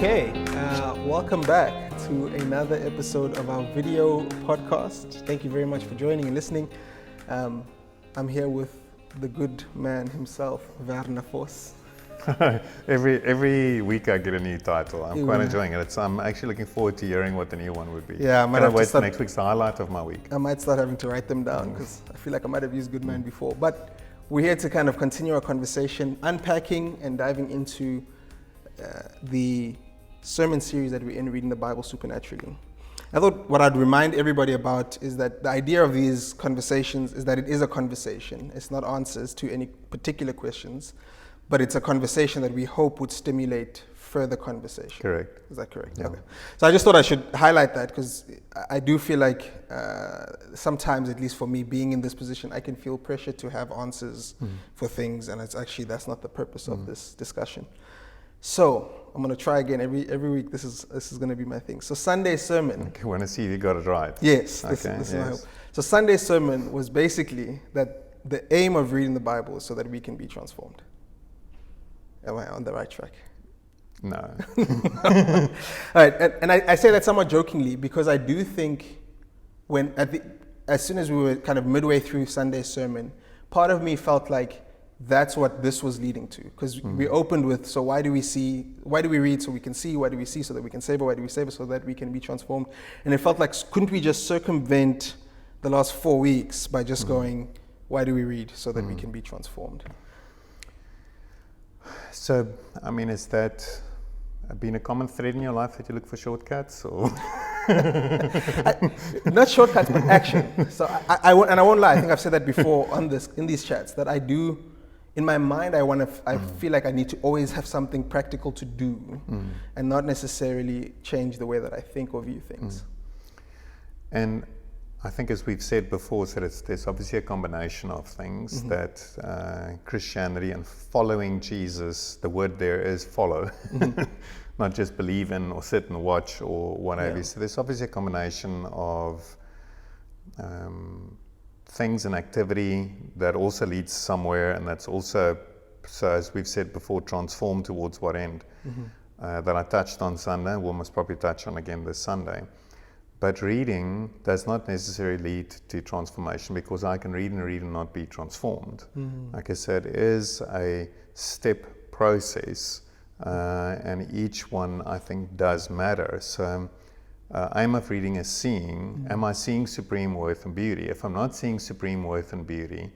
Okay, welcome back to another episode of our video podcast. Thank you very much for joining and listening. I'm here with the good man himself, Werner Vos. Every week I get a new title. I'm quite enjoying it. I'm actually looking forward to hearing what the new one would be. Yeah, I might have wait to start, for next week's the highlight of my week. I might start having to write them down because I feel like I might have used good man before. But we're here to kind of continue our conversation, unpacking and diving into the sermon series that we're in, Reading the Bible Supernaturally. I thought what I'd remind everybody about is that the idea of these conversations is that it is a conversation. It's not answers to any particular questions, but it's a conversation that we hope would stimulate further conversation. Correct. Is that correct? Yeah. Okay. So I just thought I should highlight that because I do feel like sometimes, at least for me, being in this position, I can feel pressure to have answers for things, and that's not the purpose of this discussion. So I'm going to try again every week. This is going to be my thing. So Sunday's sermon. Okay, want to see if you got it right. Yes. This is my hope. So Sunday's sermon was basically that the aim of reading the Bible is so that we can be transformed. Am I on the right track? No. All right, and I say that somewhat jokingly because I do think as soon as we were kind of midway through Sunday's sermon, part of me felt like that's what this was leading to, because we opened with, so why do we read so we can see, why do we see so that we can savor, why do we savor so that we can be transformed? And it felt like, couldn't we just circumvent the last 4 weeks by just going, why do we read so that we can be transformed? So, I mean, is that been a common thread in your life that you look for shortcuts, or? Not shortcuts, but action. So I won't lie. I think I've said that before in these chats, that I do. In my mind, I feel like I need to always have something practical to do, and not necessarily change the way that I think or view things. And I think, as we've said before, so there's obviously a combination of things that Christianity and following Jesus, the word there is follow, not just believe in or sit and watch or whatever. Yeah. So there's obviously a combination of things and activity that also leads somewhere, and that's also, so as we've said before, transform towards what end, that I touched on Sunday, we'll most probably touch on again this Sunday. But reading does not necessarily lead to transformation, because I can read and not be transformed. Like I said, it is a step process, and each one, I think, does matter. So aim of reading is seeing. Am I seeing supreme worth and beauty? If I'm not seeing supreme worth and beauty,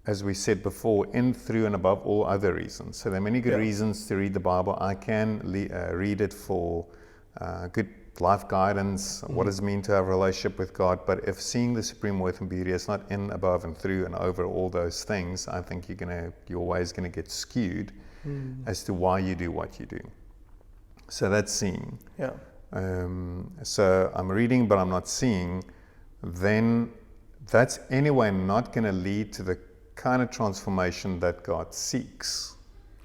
as we said before, in, through, and above all other reasons. So there are many good reasons to read the Bible. I can read it for good life guidance. What does it mean to have a relationship with God? But if seeing the supreme worth and beauty is not in, above, and through, and over all those things, I think your way is going to get skewed as to why you do what you do. So that's seeing. Yeah. So I'm reading, but I'm not seeing. Then that's anyway not going to lead to the kind of transformation that God seeks.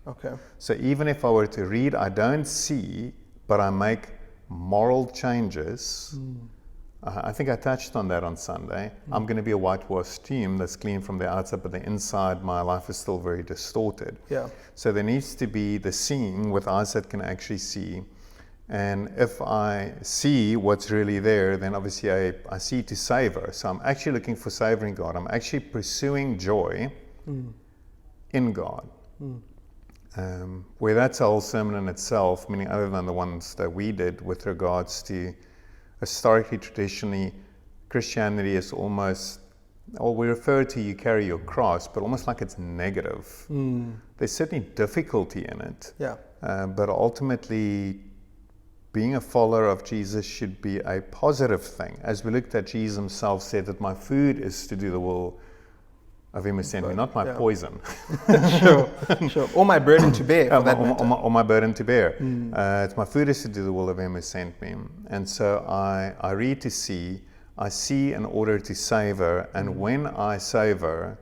Okay. So even if I were to read, I don't see, but I make moral changes. I think I touched on that on Sunday. I'm going to be a whitewashed tomb that's clean from the outside, but the inside, my life is still very distorted. Yeah. So there needs to be the seeing with eyes that can actually see. And if I see what's really there, then obviously I see to savor. So I'm actually looking for savoring God. I'm actually pursuing joy in God. Where that's a whole sermon in itself, meaning other than the ones that we did with regards to historically, traditionally, Christianity is almost, or we refer to you carry your cross, but almost like it's negative. There's certainly difficulty in it. Yeah. But ultimately, being a follower of Jesus should be a positive thing. As we looked at, Jesus himself said that my food is to do the will of him who sent me, not my poison. Sure. Or my burden to bear, for that matter. Or my burden to bear. It's my food is to do the will of him who sent me. And so I read to see, I see in order to savor, and when I savor,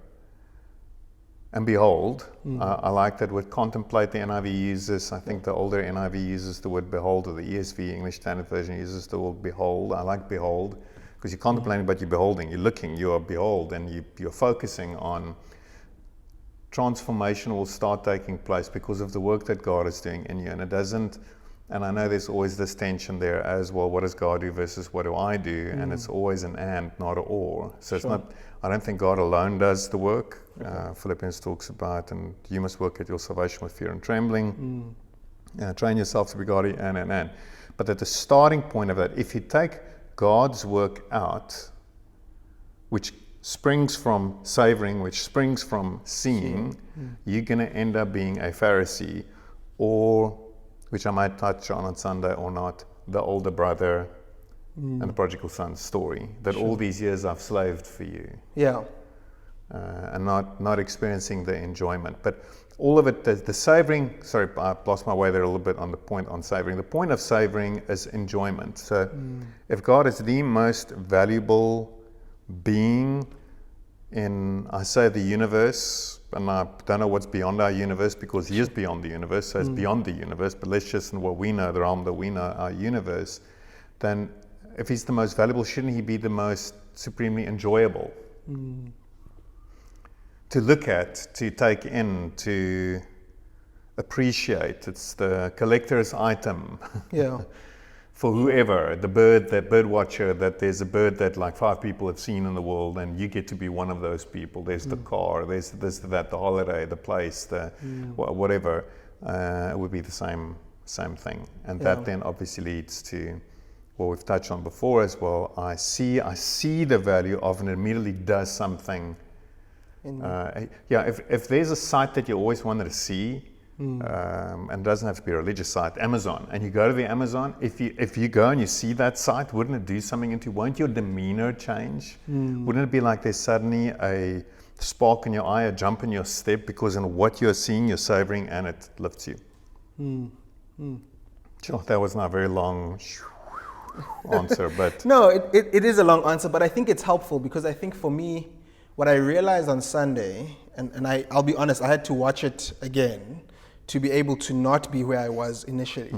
and behold, I like that word contemplate, the NIV uses, I think the older NIV uses the word behold, or the ESV, English Standard Version, uses the word behold. I like behold, because you're contemplating, but you're beholding, you're looking, you're behold, and you're focusing on transformation will start taking place because of the work that God is doing in you. And it doesn't And I know there's always this tension there as well. What does God do versus what do I do? And it's always an and, not an or. So it's not, I don't think God alone does the work. Philippians talks about, and you must work at your salvation with fear and trembling. Train yourself to be godly, and. But at the starting point of that, if you take God's work out, which springs from savoring, which springs from seeing, you're going to end up being a Pharisee, or, which I might touch on Sunday or not, the older brother and the prodigal son story, that all these years I've slaved for you. Yeah. And not experiencing the enjoyment. But all of it, the savoring, sorry, I lost my way there a little bit on the point on savoring. The point of savoring is enjoyment. So if God is the most valuable being in, I say, the universe, and I don't know what's beyond our universe because He is beyond the universe, so it's beyond the universe, but let's just in what we know, the realm that we know, our universe, then if He's the most valuable, shouldn't He be the most supremely enjoyable? To look at, to take in, to appreciate. It's the collector's item. Yeah. For whoever, the bird, that bird watcher, that there's a bird that like 5 people have seen in the world, and you get to be one of those people. There's the car, there's this, that, the holiday, the place, the whatever. It would be the same thing, and that then obviously leads to what we've touched on before as well. I see the value of, and it immediately does something. If there's a site that you always wanted to see, and it doesn't have to be a religious site, Amazon, and you go to the Amazon, if you go and you see that site, wouldn't it do something into, won't your demeanor change? Wouldn't it be like there's suddenly a spark in your eye, a jump in your step, because in what you're seeing, you're savoring, and it lifts you? Sure, that was not a very long answer, but No, it is a long answer, but I think it's helpful because I think for me, what I realized on Sunday, and I'll be honest, I had to watch it again to be able to not be where I was initially.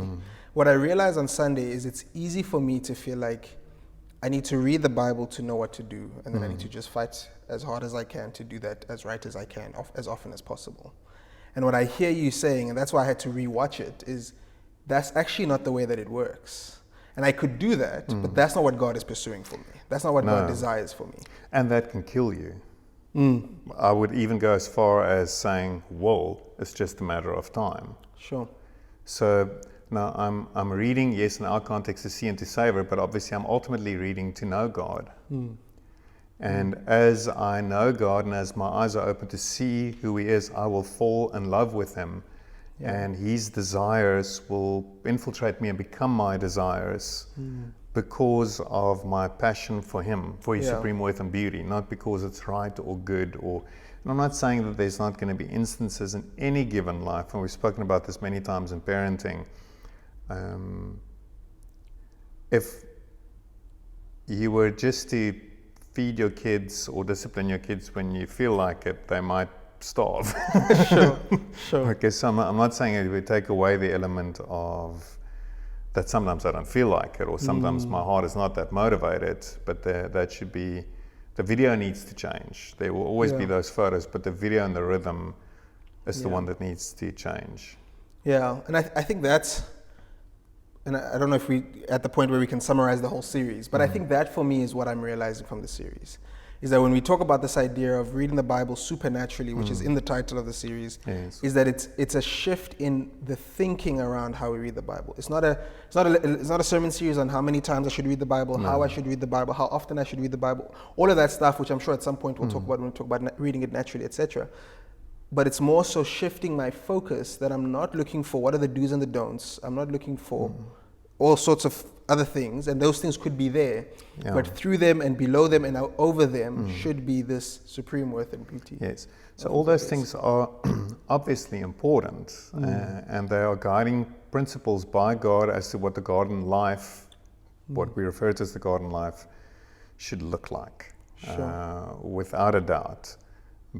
What I realized on Sunday is it's easy for me to feel like I need to read the Bible to know what to do, and then I need to just fight as hard as I can to do that as right as I can, as often as possible. And what I hear you saying, and that's why I had to rewatch it, is that's actually not the way that it works. And I could do that, but that's not what God is pursuing for me. That's not what God desires for me. And that can kill you. I would even go as far as saying, "Whoa, it's just a matter of time." Sure. So now I'm reading, yes, in our context, to see and to savor, but obviously I'm ultimately reading to know God. And as I know God, and as my eyes are open to see who He is, I will fall in love with Him. And His desires will infiltrate me and become my desires because of my passion for Him, for His supreme worth and beauty, not because it's right or good. And I'm not saying that there's not going to be instances in any given life, and we've spoken about this many times in parenting. If you were just to feed your kids or discipline your kids when you feel like it, they might starve. Sure. Okay, so I'm not saying it would take away the element of that sometimes I don't feel like it, or sometimes my heart is not that motivated, but that should be, the video needs to change. There will always be those photos, but the video and the rhythm is the one that needs to change. Yeah, and I think that's, and I don't know if we at the point where we can summarize the whole series, but I think that for me is what I'm realizing from the series. Is that when we talk about this idea of reading the Bible supernaturally, which is in the title of the series, is that it's a shift in the thinking around how we read the Bible. It's not a sermon series on how many times I should read the Bible, how I should read the Bible, how often I should read the Bible, all of that stuff, which I'm sure at some point we'll talk about when we talk about reading it naturally, etc. But it's more so shifting my focus that I'm not looking for what are the do's and the don'ts. I'm not looking for all sorts of other things, and those things could be there, but through them and below them and over them should be this supreme worth and beauty. Yes. So all those things are obviously important, and they are guiding principles by God as to what the garden life, what we refer to as the garden life, should look like, without a doubt.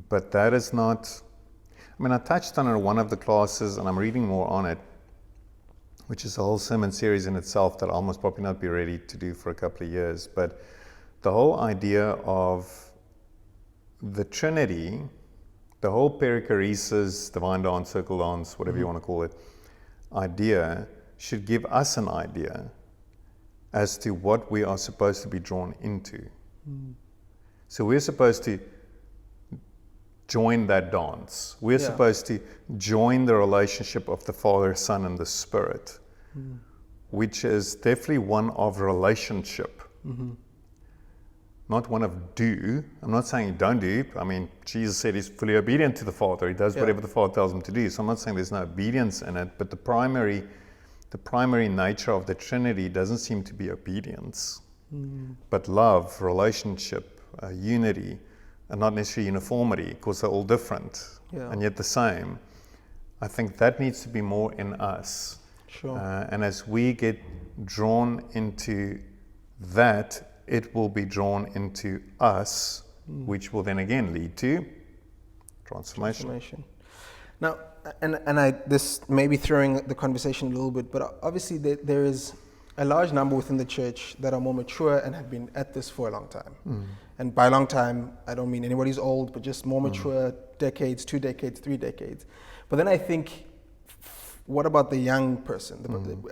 But that is not, I mean, I touched on it in one of the classes, and I'm reading more on it, which is a whole sermon series in itself that I'll almost probably not be ready to do for a couple of years. But the whole idea of the Trinity, the whole perichoresis, divine dance, circle dance, whatever you want to call it, idea should give us an idea as to what we are supposed to be drawn into. So we're supposed to join that dance. We're supposed to join the relationship of the Father, Son, and the Spirit, which is definitely one of relationship, not one of do. I'm not saying don't do. I mean, Jesus said he's fully obedient to the Father. He does whatever the Father tells him to do. So I'm not saying there's no obedience in it, but the primary nature of the Trinity doesn't seem to be obedience, but love, relationship, unity, and not necessarily uniformity, because they're all different and yet the same. I think that needs to be more in us. Sure. And as we get drawn into that, it will be drawn into us, which will then again lead to transformation. Now, and I this may be throwing the conversation a little bit, but obviously there is a large number within the church that are more mature and have been at this for a long time. And by long time, I don't mean anybody's old, but just more mature, decades, 2 decades, 3 decades. But then I think, what about the young person?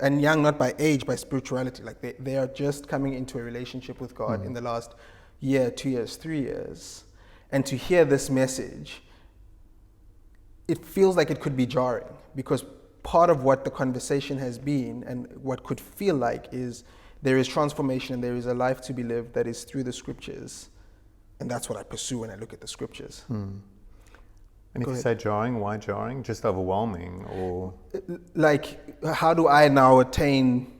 And young not by age, by spirituality. Like they are just coming into a relationship with God in the last year, 2 years, 3 years. And to hear this message, it feels like it could be jarring, because part of what the conversation has been and what could feel like is there is transformation and there is a life to be lived that is through the scriptures. And that's what I pursue when I look at the scriptures. And if you say jarring, why jarring? Just overwhelming, or? Like, how do I now attain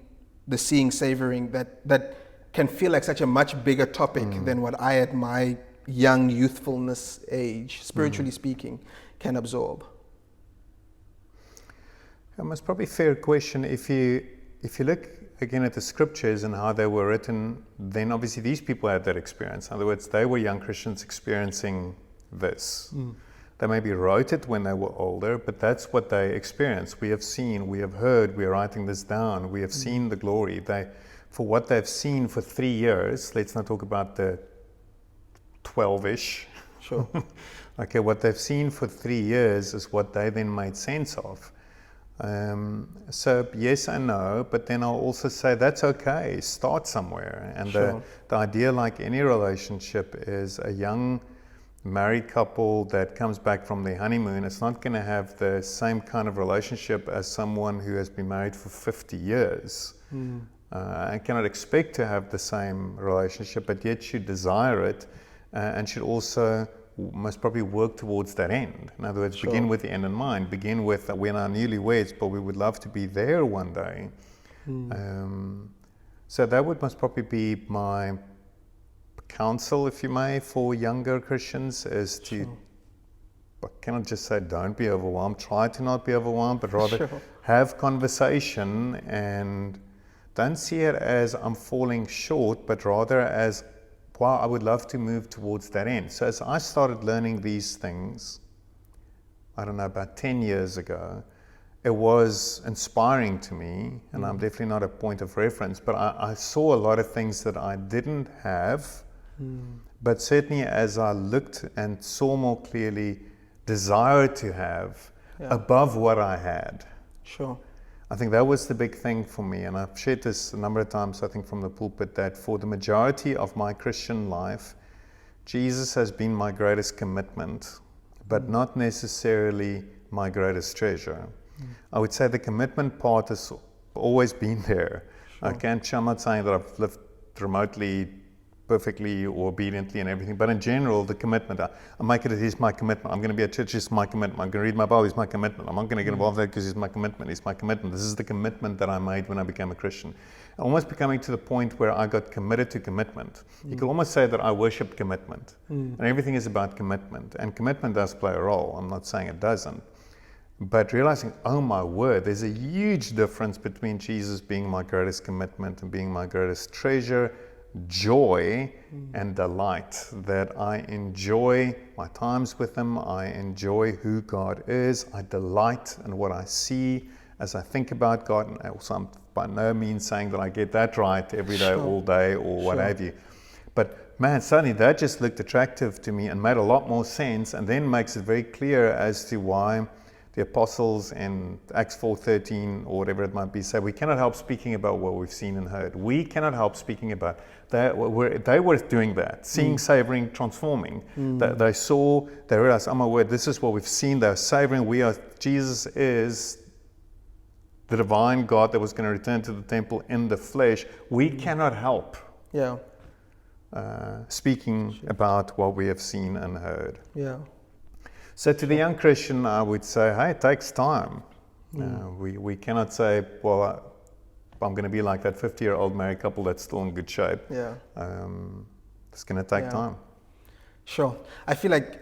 the seeing, savoring that can feel like such a much bigger topic than what I at my young youthfulness age, spiritually speaking, can absorb? It's probably a fair question. If you look again at the scriptures and how they were written, then obviously these people had that experience. In other words, they were young Christians experiencing this. They maybe wrote it when they were older, but that's what they experienced. We have seen, we have heard, we are writing this down, we have seen the glory. For what they've seen for 3 years, let's not talk about the 12-ish. Sure. Okay, what they've seen for 3 years is what they then made sense of. So yes and no, but then I'll also say that's okay. Start somewhere. And the idea, like any relationship, is a young married couple that comes back from their honeymoon. It's not going to have the same kind of relationship as someone who has been married for 50 years. I cannot expect to have the same relationship, but yet should desire it, and should also must probably work towards that end. In other words, begin with the end in mind. Begin with we're now newlyweds, but we would love to be there one day. So that must probably be my counsel, if you may, for younger Christians, is to, I cannot just say don't be overwhelmed, try to not be overwhelmed, but rather have conversation, and don't see it as I'm falling short, but rather as, wow, I would love to move towards that end. So as I started learning these things, I don't know, about 10 years ago, it was inspiring to me, and I'm definitely not a point of reference, but I saw a lot of things that I didn't have, but certainly as I looked and saw more clearly, desired to have above what I had. I think that was the big thing for me, and I've shared this a number of times, I think, from the pulpit, that for the majority of my Christian life, Jesus has been my greatest commitment, but not necessarily my greatest treasure. I would say the commitment part has always been there. I'm not saying that I've lived remotely perfectly or obediently and everything, but in general, the commitment, I make it is my commitment. I'm going to be at church, it's my commitment. I'm going to read my Bible, it's my commitment. I'm not going to get involved there because it's my commitment. It's my commitment. This is the commitment that I made when I became a Christian. Almost becoming to the point where I got committed to commitment. You could almost say that I worship commitment. And everything is about commitment. And commitment does play a role. I'm not saying it doesn't. But realizing, oh my word, there's a huge difference between Jesus being my greatest commitment and being my greatest treasure, joy and delight, that I enjoy my times with Him, I enjoy who God is, I delight in what I see as I think about God, and also I'm by no means saying that I get that right every day, all day, or what have you. But man, suddenly that just looked attractive to me and made a lot more sense, and then makes it very clear as to why the apostles in Acts 4:13 or whatever it might be say, we cannot help speaking about what we've seen and heard. We cannot help speaking about that. They were doing that, seeing, savoring, transforming. They saw, they realized, oh my word, this is what we've seen. They're savoring. Jesus is the divine God that was going to return to the temple in the flesh. We cannot help speaking about what we have seen and heard. Yeah. So to the young Christian, I would say, hey, it takes time. We cannot say, well, I'm going to be like that 50-year-old married couple that's still in good shape. Yeah. It's going to take time. Sure. I feel like,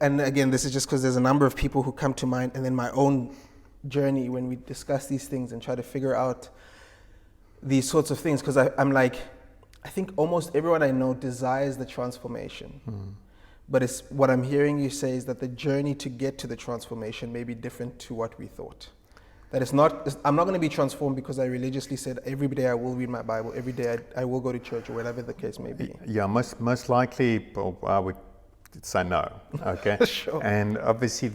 and again, this is just because there's a number of people who come to mind, and then my own journey when we discuss these things and try to figure out these sorts of things, because I'm like, I think almost everyone I know desires the transformation. But it's what I'm hearing you say is that the journey to get to the transformation may be different to what we thought. That I'm not going to be transformed because I religiously said every day I will read my Bible, every day I will go to church, or whatever the case may be. Yeah, most likely, I would say no. Okay. Sure. And obviously,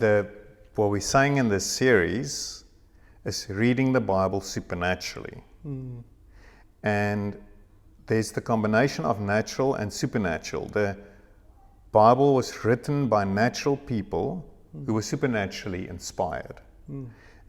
what we're saying in this series is reading the Bible supernaturally. And there's the combination of natural and supernatural. The Bible was written by natural people who were supernaturally inspired.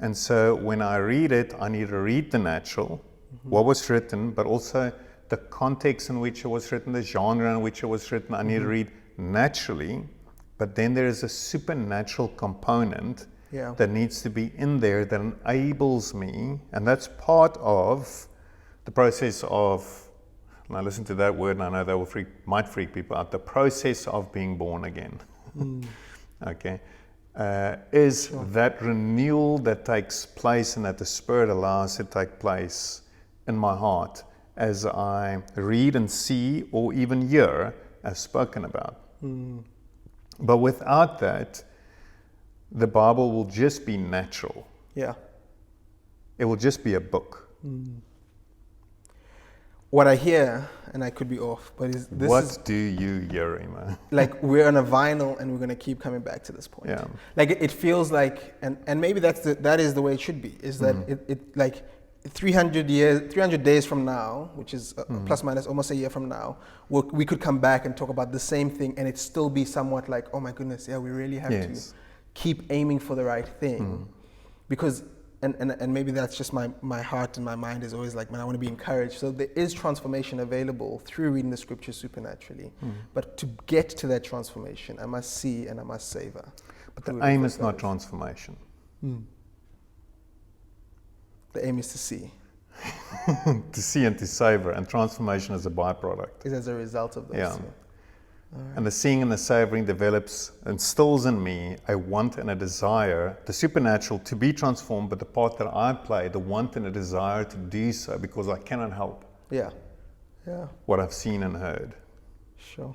And so when I read it, I need to read the natural, what was written, but also the context in which it was written, the genre in which it was written. I need to read naturally, but then there is a supernatural component that needs to be in there that enables me, and that's part of the process of, and I listen to that word and I know that might freak people out, the process of being born again. Okay. Is that renewal that takes place and that the Spirit allows to take place in my heart as I read and see or even hear as spoken about. But without that, the Bible will just be natural. Yeah. It will just be a book. What I hear, and I could be off, but what do you hear, Ima? Like we're on a vinyl and we're going to keep coming back to this point. Yeah. Like it feels like, and maybe that is the way it should be, is that it like 300 days from now, which is plus minus almost a year from now, we could come back and talk about the same thing and it still be somewhat like, oh my goodness, yeah, we really have to keep aiming for the right thing. Because and maybe that's just my heart and my mind is always like, man, I want to be encouraged. So there is transformation available through reading the scriptures supernaturally. But to get to that transformation, I must see and I must savor. But the aim is not transformation. The aim is to see. To see and to savor, and transformation is a byproduct. Is as a result of those. Yeah. Two. Right. And the seeing and the savoring develops, instills in me a want and a desire, the supernatural to be transformed, but the part that I play, the want and a desire to do so because I cannot help what I've seen and heard. Sure.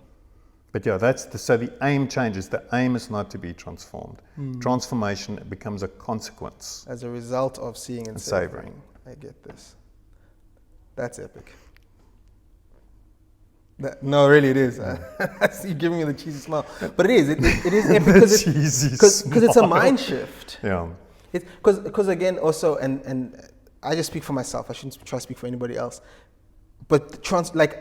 But yeah, so the aim changes. The aim is not to be transformed. Transformation becomes a consequence. As a result of seeing and savoring. I get this. That's epic. No, really, it is. I see you giving me the cheesy smile, but it is. It is because it's a mind shift. Yeah. Because again, also, and I just speak for myself. I shouldn't try to speak for anybody else. But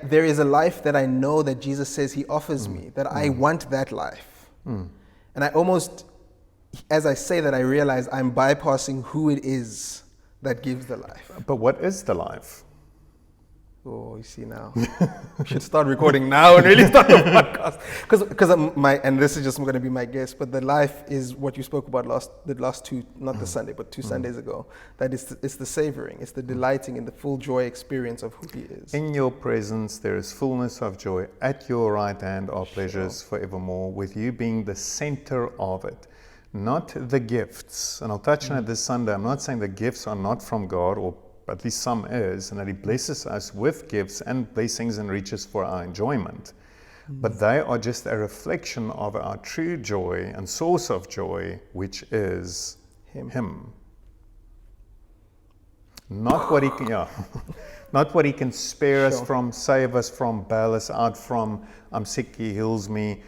there is a life that I know that Jesus says He offers me. That I want that life, and I almost, as I say that, I realize I'm bypassing who it is that gives the life. But what is the life? Oh, you see now. We should start recording now and really start the podcast. Because and this is just going to be my guess, but the life is what you spoke about the last two, not the Sunday, but 2 Sundays ago. That it's the savoring, it's the delighting in the full joy experience of who He is. In your presence there is fullness of joy. At your right hand are pleasures forevermore, with you being the center of it. Not the gifts. And I'll touch on it this Sunday. I'm not saying the gifts are not from God, or at least some is, and that He blesses us with gifts and blessings and riches for our enjoyment. But they are just a reflection of our true joy and source of joy, which is Him. Not what He can, not what He can spare us from, save us from, bail us out from. I'm sick, He heals me.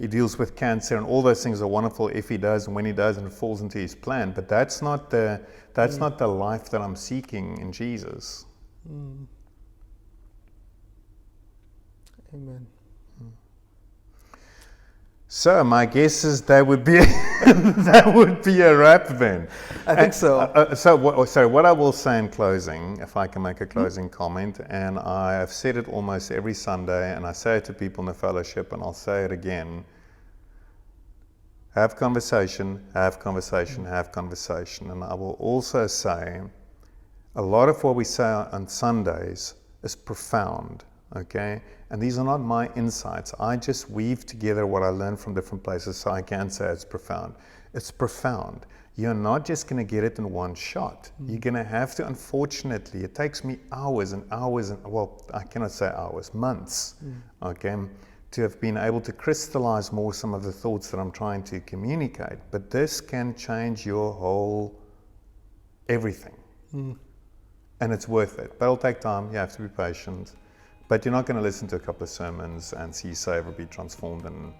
He deals with cancer, and all those things are wonderful if he does and when he does and it falls into his plan. But that's not the life that I'm seeking in Jesus. Amen. So my guess is that would be that would be a wrap then. I think so. What I will say in closing, if I can make a closing comment, and I have said it almost every Sunday, and I say it to people in the fellowship, and I'll say it again: have conversation, have conversation, have conversation. And I will also say, a lot of what we say on Sundays is profound. Okay, and these are not my insights. I just weave together what I learned from different places, so I can say it's profound. It's profound. You're not just going to get it in one shot. You're going to have to, unfortunately, it takes me hours and hours, and well, I cannot say hours, months, okay, to have been able to crystallize more some of the thoughts that I'm trying to communicate. But this can change your whole everything. And it's worth it. But it'll take time. You have to be patient. But you're not going to listen to a couple of sermons and see Savor be transformed and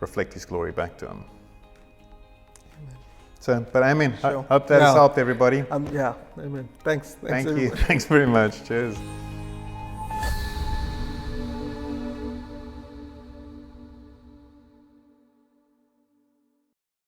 reflect His glory back to Him. Amen. So, but amen. Sure. Hope that has helped everybody. Yeah, amen. Thanks Thank you. everybody. Thanks very much. Cheers.